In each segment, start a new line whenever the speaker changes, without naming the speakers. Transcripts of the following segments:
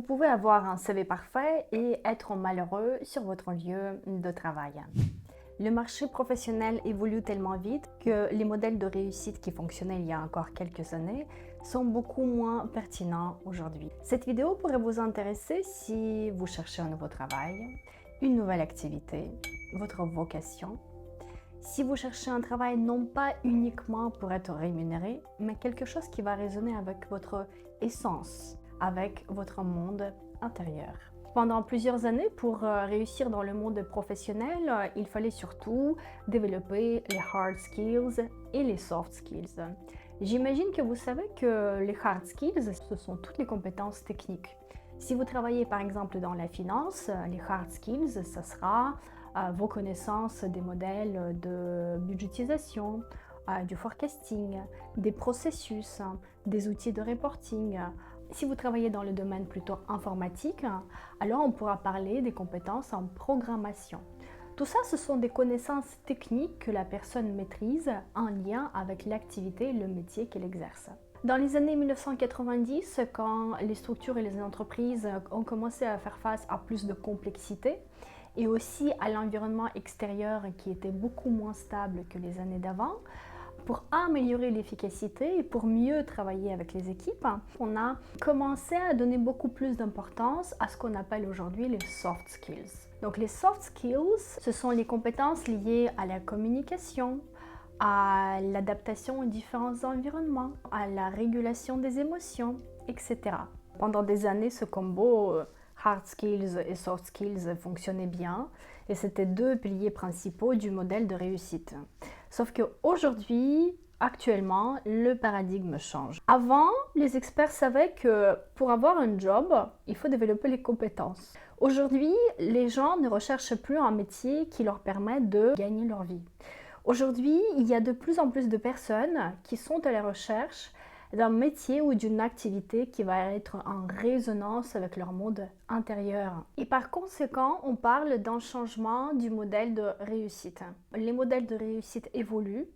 pouvez avoir un CV parfait et être malheureux sur votre lieu de travail. Le marché professionnel évolue tellement vite que les modèles de réussite qui fonctionnaient il y a encore quelques années sont beaucoup moins pertinents aujourd'hui. Cette vidéo pourrait vous intéresser si vous cherchez un nouveau travail, une nouvelle activité, votre vocation. Si vous cherchez un travail non pas uniquement pour être rémunéré, mais quelque chose qui va résonner avec votre essence, avec votre monde intérieur. Pendant plusieurs années, pour réussir dans le monde professionnel, il fallait surtout développer les hard skills et les soft skills. J'imagine que vous savez que les hard skills, ce sont toutes les compétences techniques. Si vous travaillez par exemple dans la finance, les hard skills, ça sera vos connaissances des modèles de budgétisation, du forecasting, des processus, des outils de reporting. Si vous travaillez dans le domaine plutôt informatique, alors on pourra parler des compétences en programmation. Tout ça, ce sont des connaissances techniques que la personne maîtrise en lien avec l'activité et le métier qu'elle exerce. Dans les années 1990, quand les structures et les entreprises ont commencé à faire face à plus de complexité et aussi à l'environnement extérieur qui était beaucoup moins stable que les années d'avant, pour améliorer l'efficacité et pour mieux travailler avec les équipes, on a commencé à donner beaucoup plus d'importance à ce qu'on appelle aujourd'hui les soft skills. Donc les soft skills, ce sont les compétences liées à la communication, à l'adaptation aux différents environnements, à la régulation des émotions, etc. Pendant des années, ce combo hard skills et soft skills fonctionnait bien et c'était deux piliers principaux du modèle de réussite. Sauf qu'aujourd'hui, actuellement, le paradigme change. Avant, les experts savaient que pour avoir un job, il faut développer les compétences. Aujourd'hui, les gens ne recherchent plus un métier qui leur permette de gagner leur vie. Aujourd'hui, il y a de plus en plus de personnes qui sont à la recherche d'un métier ou d'une activité qui va être en résonance avec leur monde intérieur. Et par conséquent, on parle d'un changement du modèle de réussite. Les modèles de réussite évoluent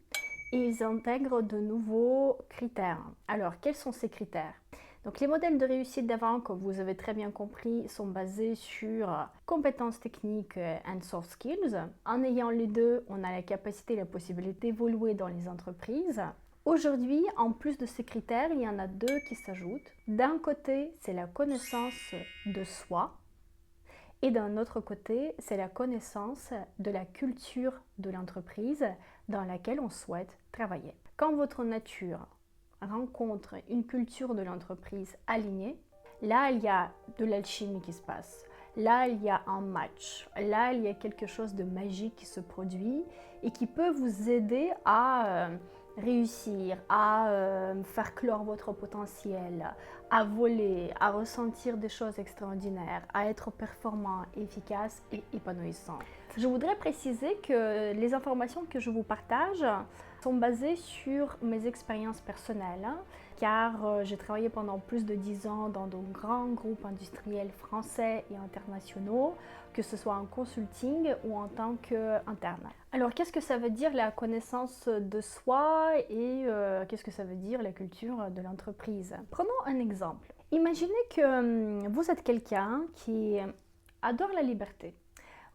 et ils intègrent de nouveaux critères. Alors, quels sont ces critères ? Donc, les modèles de réussite d'avant, comme vous avez très bien compris, sont basés sur compétences techniques and soft skills. En ayant les deux, on a la capacité et la possibilité d'évoluer dans les entreprises. Aujourd'hui, en plus de ces critères, il y en a deux qui s'ajoutent. D'un côté, c'est la connaissance de soi et d'un autre côté, c'est la connaissance de la culture de l'entreprise dans laquelle on souhaite travailler. Quand votre nature rencontre une culture de l'entreprise alignée, là, il y a de l'alchimie qui se passe. Là, il y a un match. Là, il y a quelque chose de magique qui se produit et qui peut vous aider à réussir, à faire clore votre potentiel, à voler, à ressentir des choses extraordinaires, à être performant, efficace et épanouissant. Je voudrais préciser que les informations que je vous partage sont basées sur mes expériences personnelles, car j'ai travaillé pendant plus de 10 ans dans de grands groupes industriels français et internationaux, que ce soit en consulting ou en tant qu'interne. Alors, qu'est-ce que ça veut dire la connaissance de soi et qu'est-ce que ça veut dire la culture de l'entreprise? Prenons un exemple. Imaginez que vous êtes quelqu'un qui adore la liberté.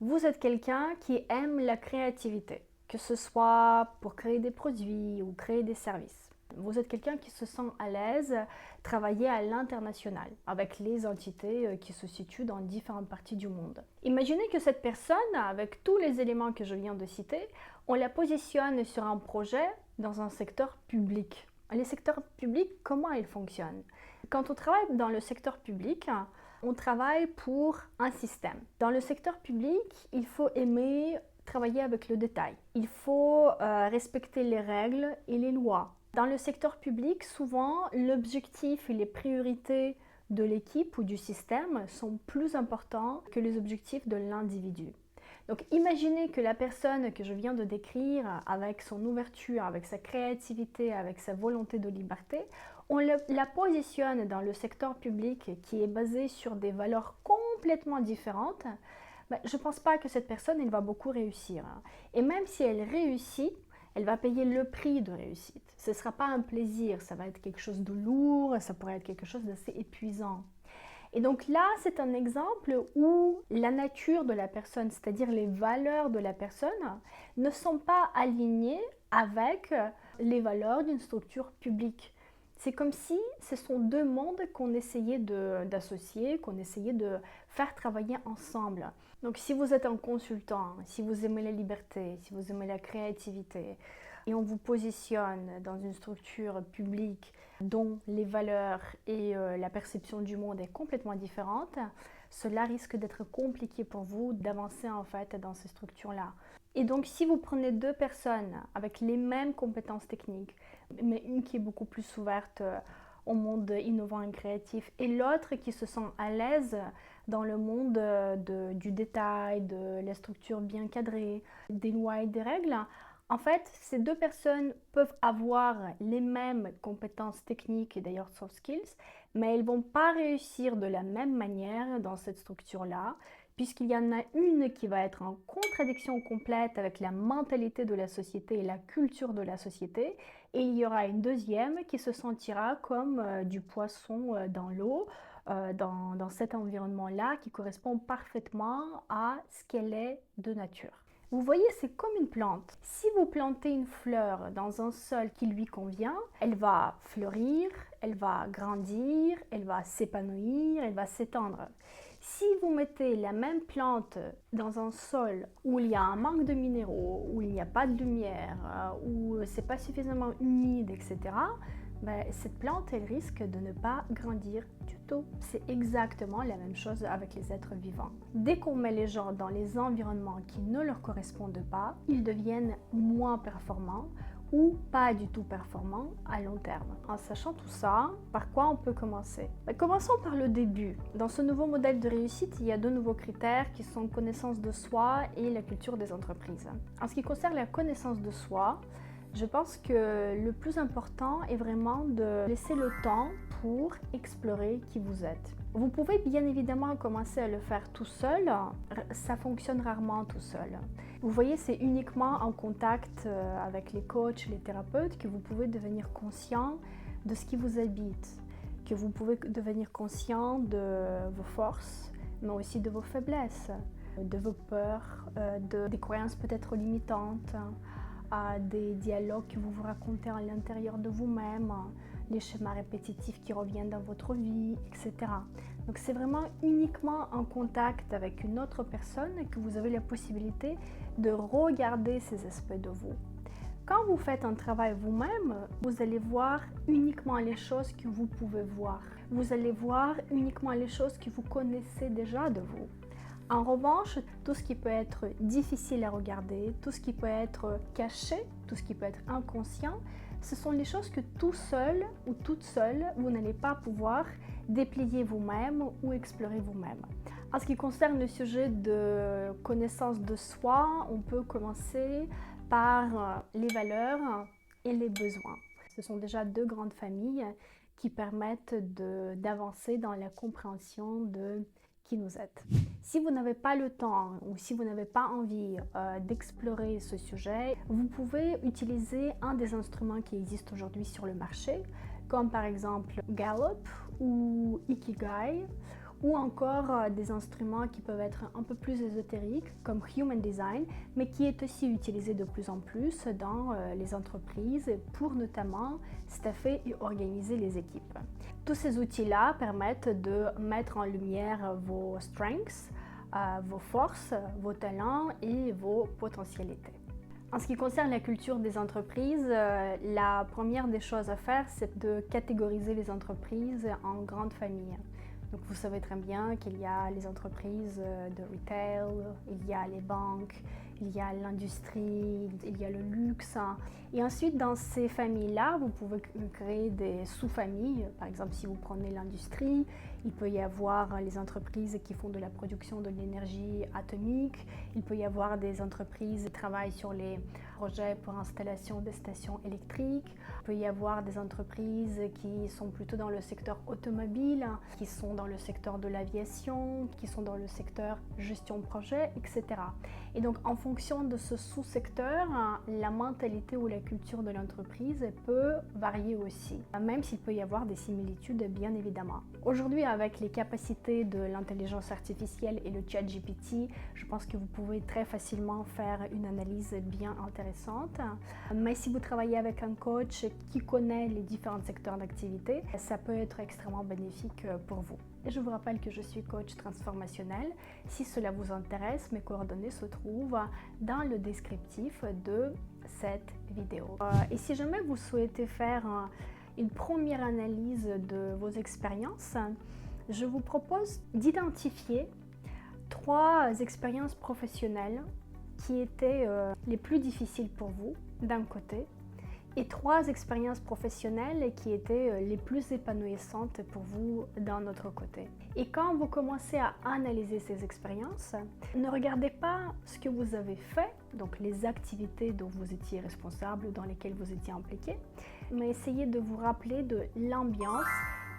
Vous êtes quelqu'un qui aime la créativité, que ce soit pour créer des produits ou créer des services. Vous êtes quelqu'un qui se sent à l'aise travailler à l'international avec les entités qui se situent dans différentes parties du monde. Imaginez que cette personne, avec tous les éléments que je viens de citer, on la positionne sur un projet dans un secteur public. Les secteurs publics, comment ils fonctionnent? Quand on travaille dans le secteur public, on travaille pour un système. Dans le secteur public, il faut aimer travailler avec le détail. Il faut respecter les règles et les lois. Dans le secteur public, souvent, l'objectif et les priorités de l'équipe ou du système sont plus importants que les objectifs de l'individu. Donc imaginez que la personne que je viens de décrire, avec son ouverture, avec sa créativité, avec sa volonté de liberté, on la positionne dans le secteur public qui est basé sur des valeurs complètement différentes. Je ne pense pas que cette personne elle va beaucoup réussir. Et même si elle réussit, elle va payer le prix de réussite. Ce ne sera pas un plaisir, ça va être quelque chose de lourd, ça pourrait être quelque chose d'assez épuisant. Et donc là, c'est un exemple où la nature de la personne, c'est-à-dire les valeurs de la personne, ne sont pas alignées avec les valeurs d'une structure publique. C'est comme si ce sont deux mondes qu'on essayait d'associer, qu'on essayait de faire travailler ensemble. Donc si vous êtes un consultant, si vous aimez la liberté, si vous aimez la créativité, et on vous positionne dans une structure publique dont les valeurs et la perception du monde est complètement différente, cela risque d'être compliqué pour vous d'avancer en fait dans ces structures-là. Et donc si vous prenez deux personnes avec les mêmes compétences techniques, mais une qui est beaucoup plus ouverte au monde innovant et créatif et l'autre qui se sent à l'aise dans le monde du détail, de la structure bien cadrée, des lois et des règles, en fait, ces deux personnes peuvent avoir les mêmes compétences techniques et d'ailleurs soft skills, mais elles ne vont pas réussir de la même manière dans cette structure-là, puisqu'il y en a une qui va être en contradiction complète avec la mentalité de la société et la culture de la société, et il y aura une deuxième qui se sentira comme du poisson dans l'eau, dans cet environnement-là qui correspond parfaitement à ce qu'elle est de nature. Vous voyez, c'est comme une plante. Si vous plantez une fleur dans un sol qui lui convient, elle va fleurir, elle va grandir, elle va s'épanouir, elle va s'étendre. Si vous mettez la même plante dans un sol où il y a un manque de minéraux, où il n'y a pas de lumière, où c'est pas suffisamment humide, etc., cette plante, elle risque de ne pas grandir du tout. C'est exactement la même chose avec les êtres vivants. Dès qu'on met les gens dans les environnements qui ne leur correspondent pas, ils deviennent moins performants ou pas du tout performants à long terme. En sachant tout ça, par quoi on peut commencer? Commençons par le début. Dans ce nouveau modèle de réussite, il y a deux nouveaux critères qui sont connaissance de soi et la culture des entreprises. En ce qui concerne la connaissance de soi, je pense que le plus important est vraiment de laisser le temps pour explorer qui vous êtes. Vous pouvez bien évidemment commencer à le faire tout seul, ça fonctionne rarement tout seul. Vous voyez, c'est uniquement en contact avec les coachs, les thérapeutes que vous pouvez devenir conscient de ce qui vous habite, que vous pouvez devenir conscient de vos forces, mais aussi de vos faiblesses, de vos peurs, des croyances peut-être limitantes, à des dialogues que vous vous racontez à l'intérieur de vous-même, les schémas répétitifs qui reviennent dans votre vie, etc. Donc c'est vraiment uniquement en contact avec une autre personne que vous avez la possibilité de regarder ces aspects de vous. Quand vous faites un travail vous-même, vous allez voir uniquement les choses que vous pouvez voir. Vous allez voir uniquement les choses que vous connaissez déjà de vous. En revanche, tout ce qui peut être difficile à regarder, tout ce qui peut être caché, tout ce qui peut être inconscient, ce sont les choses que tout seul ou toute seule, vous n'allez pas pouvoir déplier vous-même ou explorer vous-même. En ce qui concerne le sujet de connaissance de soi, on peut commencer par les valeurs et les besoins. Ce sont déjà deux grandes familles qui permettent d'avancer dans la compréhension de qui nous êtes. Si vous n'avez pas le temps ou si vous n'avez pas envie d'explorer ce sujet, vous pouvez utiliser un des instruments qui existent aujourd'hui sur le marché, comme par exemple Gallup ou Ikigai, ou encore des instruments qui peuvent être un peu plus ésotériques comme Human Design, mais qui est aussi utilisé de plus en plus dans les entreprises pour notamment staffer et organiser les équipes. Tous ces outils-là permettent de mettre en lumière vos strengths, vos forces, vos talents et vos potentialités. En ce qui concerne la culture des entreprises, la première des choses à faire, c'est de catégoriser les entreprises en grandes familles. Donc vous savez très bien qu'il y a les entreprises de retail, il y a les banques, il y a l'industrie, il y a le luxe. Et ensuite, dans ces familles-là, vous pouvez créer des sous-familles. Par exemple, si vous prenez l'industrie, il peut y avoir les entreprises qui font de la production de l'énergie atomique. Il peut y avoir des entreprises qui travaillent sur les projets pour installation des stations électriques. Il peut y avoir des entreprises qui sont plutôt dans le secteur automobile, qui sont dans le secteur de l'aviation, qui sont dans le secteur gestion de projet, etc. Et donc en fonction de ce sous-secteur, la mentalité ou la culture de l'entreprise peut varier aussi, même s'il peut y avoir des similitudes bien évidemment. Aujourd'hui, avec les capacités de l'intelligence artificielle et le chat GPT, je pense que vous pouvez très facilement faire une analyse bien intéressante. Mais si vous travaillez avec un coach qui connaît les différents secteurs d'activité, ça peut être extrêmement bénéfique pour vous. Et je vous rappelle que je suis coach transformationnel. Si cela vous intéresse, mes coordonnées se trouvent dans le descriptif de cette vidéo. Et si jamais vous souhaitez faire une première analyse de vos expériences, je vous propose d'identifier 3 expériences professionnelles qui étaient les plus difficiles pour vous d'un côté et 3 expériences professionnelles qui étaient les plus épanouissantes pour vous d'un autre côté. Et quand vous commencez à analyser ces expériences, ne regardez pas ce que vous avez fait, donc les activités dont vous étiez responsable, dans lesquelles vous étiez impliqué, mais essayez de vous rappeler de l'ambiance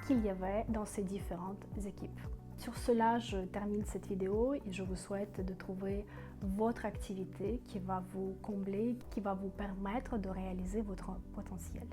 qu'il y avait dans ces différentes équipes. Sur cela, je termine cette vidéo et je vous souhaite de trouver votre activité qui va vous combler, qui va vous permettre de réaliser votre potentiel.